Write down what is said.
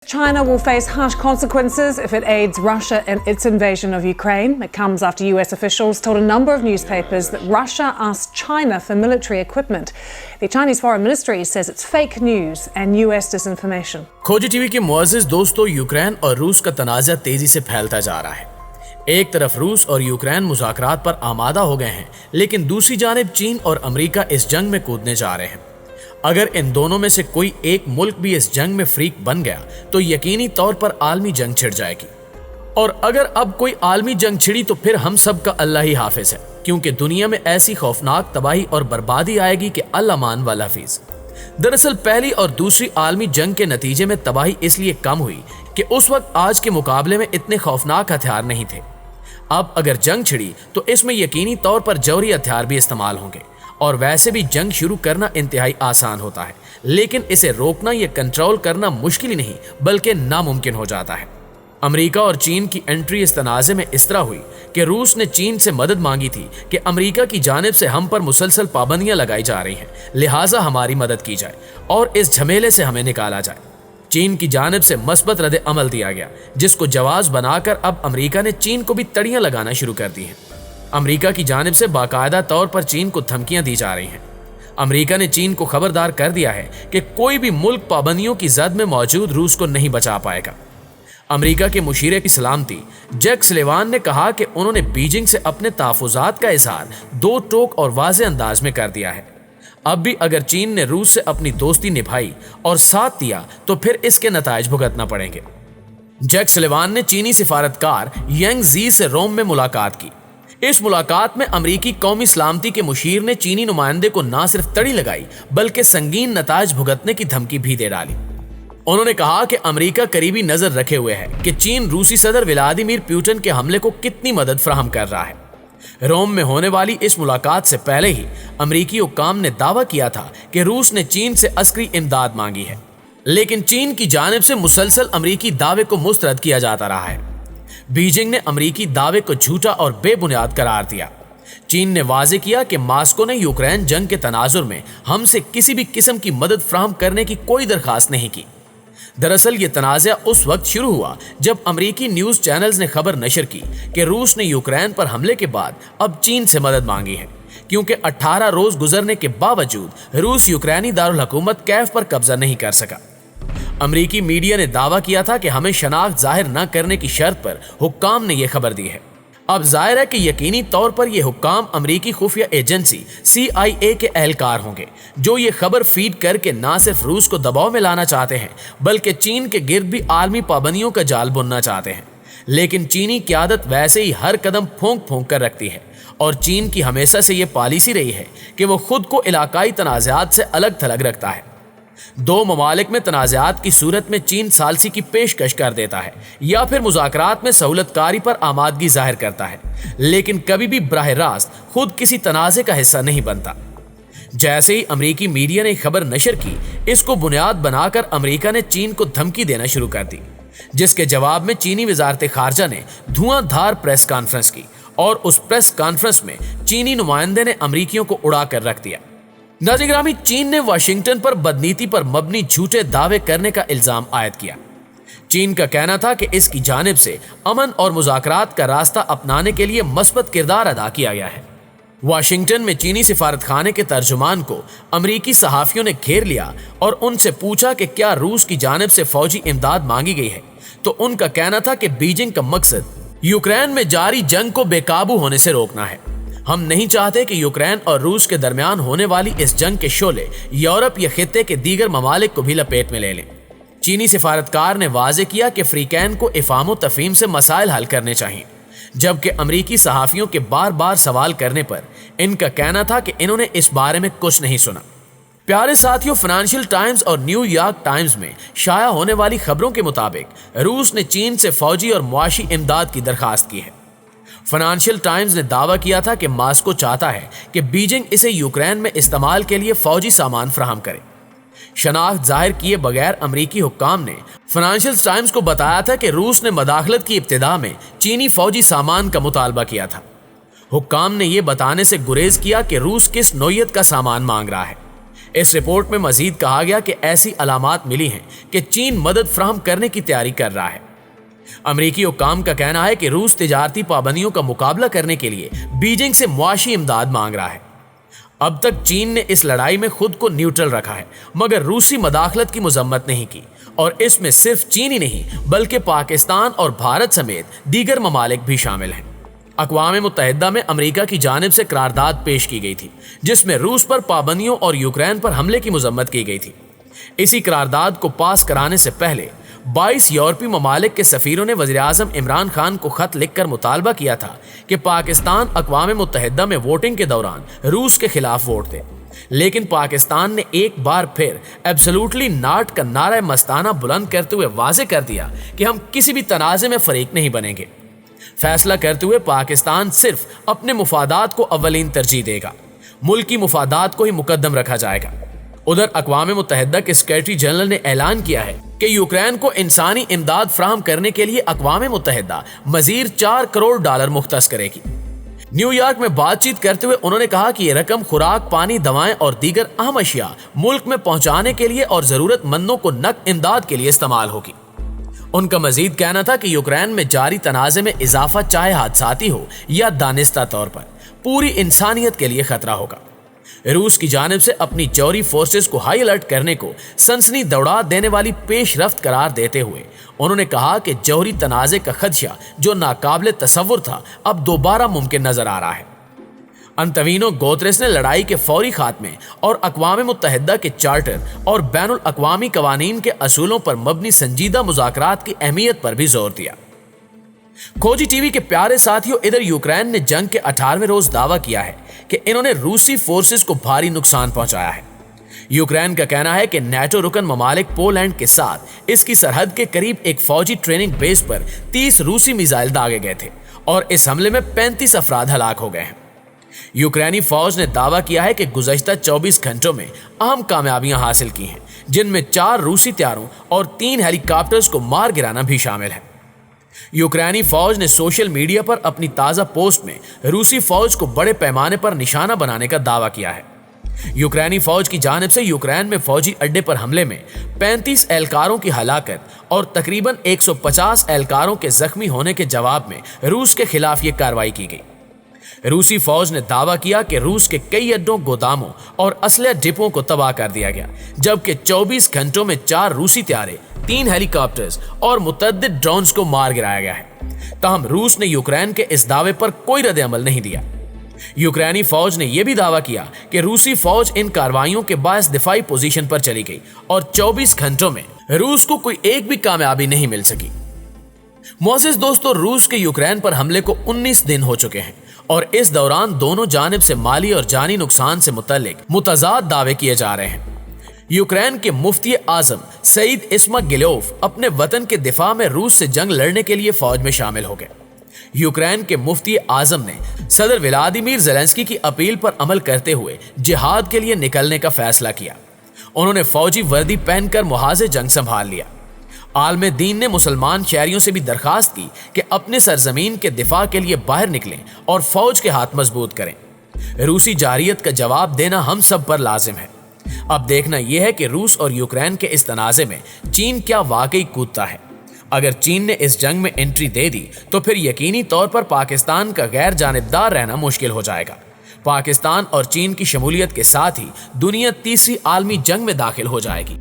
China will face harsh consequences if it aids Russia in its invasion of Ukraine. It comes after US officials told a number of newspapers that Russia asked China for military equipment. The Chinese Foreign Ministry says it's fake news and US disinformation. खोजी TV के मुअज़्ज़िज़ दोस्तों, Ukraine और रूस का तनाज़ा तेजी से फैलता जा रहा है। एक तरफ रूस और यूक्रेन मुज़ाकरात पर आमादा हो गए हैं, लेकिन दूसरी जानिब चीन और अमेरिका इस जंग में कूदने जा रहे हैं। अगर इन दोनों में से कोई एक मुल्क भी इस जंग में फ्रीक बन गया तो यकीनी तौर पर आलमी जंग छिड़ जाएगी। और अगर अब कोई आलमी जंग छिड़ी तो फिर हम सब का अल्लाह ही हाफिज है, क्योंकि दुनिया में ऐसी खौफनाक तबाही और बर्बादी आएगी कि अल्लाह मान वाला हाफिज। दरअसल पहली और दूसरी आलमी जंग के नतीजे में तबाही इसलिए कम हुई कि उस वक्त आज के मुकाबले में इतने खौफनाक हथियार नहीं थे। अब अगर जंग छिड़ी तो इसमें यकीनी तौर पर जौहरी हथियार भी इस्तेमाल होंगे, और वैसे भी जंग शुरू करना इंतहाई आसान होता है, लेकिन इसे रोकना या कंट्रोल करना मुश्किल ही नहीं बल्कि नामुमकिन हो जाता है। अमेरिका और चीन की एंट्री इस तनाज़े में इस तरह हुई कि रूस ने चीन से मदद मांगी थी कि अमेरिका की जानिब से हम पर मुसलसल पाबंदियां लगाई जा रही हैं, लिहाजा हमारी मदद की जाए और इस झमेले से हमें निकाला जाए। चीन की जानिब से मस्बत रद्द अमल दिया गया, जिसको जवाब बनाकर अब अमेरिका ने चीन को भी तड़ियां लगाना शुरू कर दी हैं। अमेरिका की जानिब से बाकायदा तौर पर चीन को धमकियां दी जा रही हैं। अमेरिका ने चीन को खबरदार कर दिया है कि कोई भी मुल्क पाबंदियों की जद में मौजूद रूस को नहीं बचा पाएगा। अमेरिका के मुशीरे की सलामती जैक सुलिवान ने कहा कि उन्होंने बीजिंग से अपने तहफ़्फ़ुज़ात का इज़हार दो टोक और वाज़ेह अंदाज में कर दिया है। अब भी अगर चीन ने रूस से अपनी दोस्ती निभाई और साथ दिया तो फिर इसके नताइज भुगतना पड़ेंगे। जैक सुलिवान ने चीनी सिफारतकार यांग जी से रोम में मुलाकात की। इस मुलाकात में अमेरिकी कौमी सलामती के मुशीर ने चीनी नुमाइंदे को न सिर्फ तड़ी लगाई बल्कि संगीन नताइज भुगतने की धमकी भी दे डाली। उन्होंने कहा कि अमेरिका करीबी नजर रखे हुए है कि चीन रूसी सदर व्लादिमीर पुतिन के हमले को कितनी मदद फराहम कर रहा है। रोम में होने वाली इस मुलाकात से पहले ही अमेरिकी हुक्काम ने दावा किया था कि रूस ने चीन से अस्करी इमदाद मांगी है, लेकिन चीन की जानिब से मुसलसल अमेरिकी दावे को मुस्तरद किया जाता रहा है। बीजिंग ने अमेरिकी दावे को झूठा और बेबुनियाद करार दिया। चीन ने वाजे किया कि मास्को ने यूक्रेन जंग के तनाजुर में हमसे किसी भी किस्म की मदद फराहम करने की कोई दरखास्त नहीं की। दरअसल ये तनाज़ा उस वक्त शुरू हुआ जब अमेरिकी न्यूज चैनल्स ने खबर नशर की कि रूस ने यूक्रेन पर हमले के बाद अब चीन से मदद मांगी है, क्योंकि 18 रोज गुजरने के बावजूद रूस यूक्रेनी दारुल हुकूमत कैफ पर कब्जा नहीं कर सका। अमेरिकी मीडिया ने दावा किया था कि हमें शनाख्त जाहिर न करने की शर्त पर हुक्काम ने यह खबर दी है। अब जाहिर है कि यकीनी तौर पर यह हुक्काम अमेरिकी खुफिया एजेंसी CIA के एहलकार होंगे, जो ये खबर फीड करके ना सिर्फ रूस को दबाव में लाना चाहते हैं बल्कि चीन के गिर्द भी आलमी पाबंदियों का जाल बुनना चाहते हैं। लेकिन चीनी क़यादत वैसे ही हर कदम फूंक फूंक कर रखती है, और चीन की हमेशा से यह पॉलिसी रही है कि वो खुद को इलाकाई तनाज़ात से अलग थलग रखता है। दो ममालिक में तनाज़ात की सूरत में चीन सालसी की पेशकश कर देता है या फिर मुज़ाकरात में सहूलतकारी पर आमादगी जाहिर करता है, लेकिन कभी भी बराह रास्त खुद किसी तनाज़े का हिस्सा नहीं बनता। जैसे ही अमेरिकी मीडिया ने खबर नशर की, इसको बुनियाद बनाकर अमेरिका ने चीन को धमकी देना शुरू कर दी, जिसके जवाब में चीनी वज़ारत ख़ारजा ने धुआंधार प्रेस कॉन्फ्रेंस की, और उस प्रेस कॉन्फ्रेंस में चीनी नुमाइंदे ने अमेरिकियों को उड़ा कर रख दिया। नाज़रीन, चीन ने वाशिंगटन पर बदनीति पर मबनी झूठे दावे करने का इल्जाम आयद किया। चीन का कहना था कि इसकी जानिब से अमन और मुज़ाकरात का रास्ता अपनाने के लिए मस्बत किरदार अदा किया गया है। वाशिंगटन में चीनी सिफारतखाने के तर्जुमान को अमेरिकी सहाफ़ियों ने घेर लिया और उनसे पूछा कि क्या रूस की जानिब से फौजी इमदाद मांगी गई है, तो उनका कहना था कि बीजिंग का मकसद यूक्रेन में जारी जंग को बेकाबू होने से रोकना है। हम नहीं चाहते कि यूक्रेन और रूस के दरमियान होने वाली इस जंग के शोले यूरोप या खित्ते के दीगर ममालिक को भी लपेट में ले लें। चीनी सिफारतकार ने वाजे किया कि अफ्रीकैन को इफ़ाम तफ़हीम से मसाइल हल करने चाहिए, जबकि अमेरिकी सहाफ़ियों के बार बार सवाल करने पर इनका कहना था कि इन्होंने इस बारे में कुछ नहीं सुना। प्यारे साथियों, फाइनेंशियल टाइम्स और न्यूयॉर्क टाइम्स में शाया होने वाली खबरों के मुताबिक रूस ने चीन से फौजी और मुआशी इमदाद की दरखास्त की है। फाइनेंशियल टाइम्स ने दावा किया था कि मास्को चाहता है कि बीजिंग इसे यूक्रेन में इस्तेमाल के लिए फौजी सामान फराहम करे। शनाख्त जाहिर किए बगैर अमेरिकी हुक्काम ने फाइनेंशियल टाइम्स को बताया था कि रूस ने मदाखलत की इब्तिदा में चीनी फौजी सामान का मुतालबा किया था। हुक्काम ने यह बताने से गुरेज किया कि रूस किस नौयत का सामान मांग रहा है। इस रिपोर्ट में मजीद कहा गया कि ऐसी अलामात मिली हैं कि चीन मदद फराहम करने की तैयारी कर रहा है। अमरीकी हुक्काम का कहना है कि रूस तिजारती पाबंदियों का मुकाबला करने के लिए बीजिंग से मुआशी इमदाद मांग रहा है। अब तक चीन ने इस लड़ाई में खुद को न्यूट्रल रखा है, मगर रूसी मदाखलत की मजम्मत नहीं की, और इसमें सिर्फ चीन ही नहीं बल्कि पाकिस्तान और भारत समेत दीगर ममालिक भी शामिल हैं। अक़वाम मुत्तहिदा में अमेरिका की जानिब से करारदाद पेश की गई थी जिसमें रूस पर पाबंदियों और यूक्रेन पर हमले की मजम्मत की गई थी। इसी करारदाद को पास कराने से पहले 22 यूरोपीय ममालिक के सफीरों ने वज़ीर-ए-आज़म इमरान खान को खत लिखकर मुतालबा किया था कि पाकिस्तान अक़वाम मुत्तहिदा में वोटिंग के दौरान रूस के खिलाफ वोट दे, लेकिन पाकिस्तान ने एक बार फिर एब्सोल्युटली नॉट का नारा मस्ताना बुलंद करते हुए वाज़े कर दिया कि हम किसी भी तनाज़े में फरीक नहीं बनेंगे। फैसला करते हुए पाकिस्तान सिर्फ अपने मुफादात को अव्वलीन तरजीह देगा, मुल्की मुफादात को ही मुकद्दम रखा जाएगा। उधर अक़वाम मुत्तहिदा के सेक्रेटरी जनरल ने ऐलान किया है कि यूक्रेन को इंसानी इमदाद फराहम करने के लिए अक़वाम मुत्तहिदा मज़ीद $4 करोड़ मुख्तस करेगी। न्यूयॉर्क में बातचीत करते हुए उन्होंने कहा कि यह रकम खुराक, पानी, दवाएं और दीगर अहम अशिया मुल्क में पहुंचाने के लिए और ज़रूरतमंदों को नक़द इमदाद के लिए इस्तेमाल होगी। उनका मजीद कहना था कि यूक्रेन में जारी तनाज़े में इजाफा चाहे हादसाती हो या दानिस्ता तौर पर पूरी इंसानियत के लिए खतरा होगा। रूस की जानिब से अपनी जौहरी फोर्सेस को हाई अलर्ट करने को सनसनी दौड़ा देने वाली पेशरफ्त करार देते हुए उन्होंने कहा कि जौहरी तनाज़े का खदशा जो नाकाबिले तसव्वुर था अब दोबारा मुमकिन नजर आ रहा है। अंतवीनो गोत्रेस ने लड़ाई के फौरी खात्मे और अक़वाम मुत्तहिदा के चार्टर और बैनुल अक़वामी कवानीन के असूलों पर मबनी संजीदा मुज़ाकरात की अहमियत पर भी जोर दिया। खोजी टीवी के प्यारे साथियों, इधर यूक्रेन ने जंग के 18वें रोज दावा किया है कि इन्होंने रूसी फोर्सेस को भारी नुकसान पहुंचाया है। यूक्रेन का कहना है कि नेटो रुकन ममालिक पोलैंड के साथ इसकी सरहद के करीब एक फौजी ट्रेनिंग बेस पर 30 रूसी मिसाइल दागे गए थे और इस हमले में 35 अफराद हलाक हो गए हैं। यूक्रेनी फौज ने दावा किया है कि गुज़श्ता 24 घंटों में अहम कामयाबियां हासिल की हैं, जिनमें 4 रूसी तैयारों और 3 हेलीकॉप्टर्स को मार गिराना भी शामिल है। यूक्रेनी फौज ने सोशल मीडिया पर अपनी ताज़ा पोस्ट में रूसी फौज को बड़े पैमाने पर निशाना बनाने का दावा किया है। यूक्रेनी फौज की जानिब से यूक्रेन में फौजी अड्डे पर हमले में 35 एहलकारों की हलाकत और तकरीबन 150 एहलकारों के जख्मी होने के जवाब में रूस के खिलाफ ये कार्रवाई की गई। रूसी फौज ने दावा किया कि रूस के कई अड्डों, गोदामों और असलहा डिपों को तबाह कर दिया गया, जबकि 24 घंटों में 4 रूसी तैयारे, 3 हेलीकॉप्टर्स और मुतअद्दिद ड्रोन्स को मार गिराया गया है। ताहम रूस ने यूक्रेन के इस दावे पर कोई रद्द अमल नहीं दिया। यूक्रेनी फौज ने यह भी दावा किया कि रूसी फौज इन कार्रवाइयों के बायस दिफाई पोजीशन पर चली गई और 24 घंटों में रूस को कोई एक भी कामयाबी नहीं मिल सकी। मोअज़्ज़िज़ दोस्तों, रूस के यूक्रेन पर हमले को 19 दिन हो चुके हैं और इस दौरान दोनों जानिब से माली और जानी नुकसान से मुतल्लिक मुतज़ाद दावे किए जा रहे हैं। यूक्रेन के मुफ्ती आज़म सईद इस्मागिलोव अपने वतन के दिफा में रूस से जंग लड़ने के लिए फौज में शामिल हो गए। यूक्रेन के मुफ्ती आज़म ने सदर व्लादिमीर ज़ेलेंस्की की अपील पर अमल करते हुए जिहाद के लिए निकलने का फैसला किया। उन्होंने फौजी वर्दी पहनकर मुहाज़े जंग संभाल लिया। आलमे दीन ने मुसलमान शहरियों से भी दरखास्त की कि अपने सरजमीन के दिफा के लिए बाहर निकलें और फौज के हाथ मजबूत करें। रूसी जारियत का जवाब देना हम सब पर लाजिम है। अब देखना यह है कि रूस और यूक्रेन के इस तनाज़े में चीन क्या वाकई कूदता है। अगर चीन ने इस जंग में एंट्री दे दी तो फिर यकीनी तौर पर पाकिस्तान का गैर जानिबदार रहना मुश्किल हो जाएगा। पाकिस्तान और चीन की शमूलियत के साथ ही दुनिया तीसरी आलमी जंग में दाखिल हो जाएगी।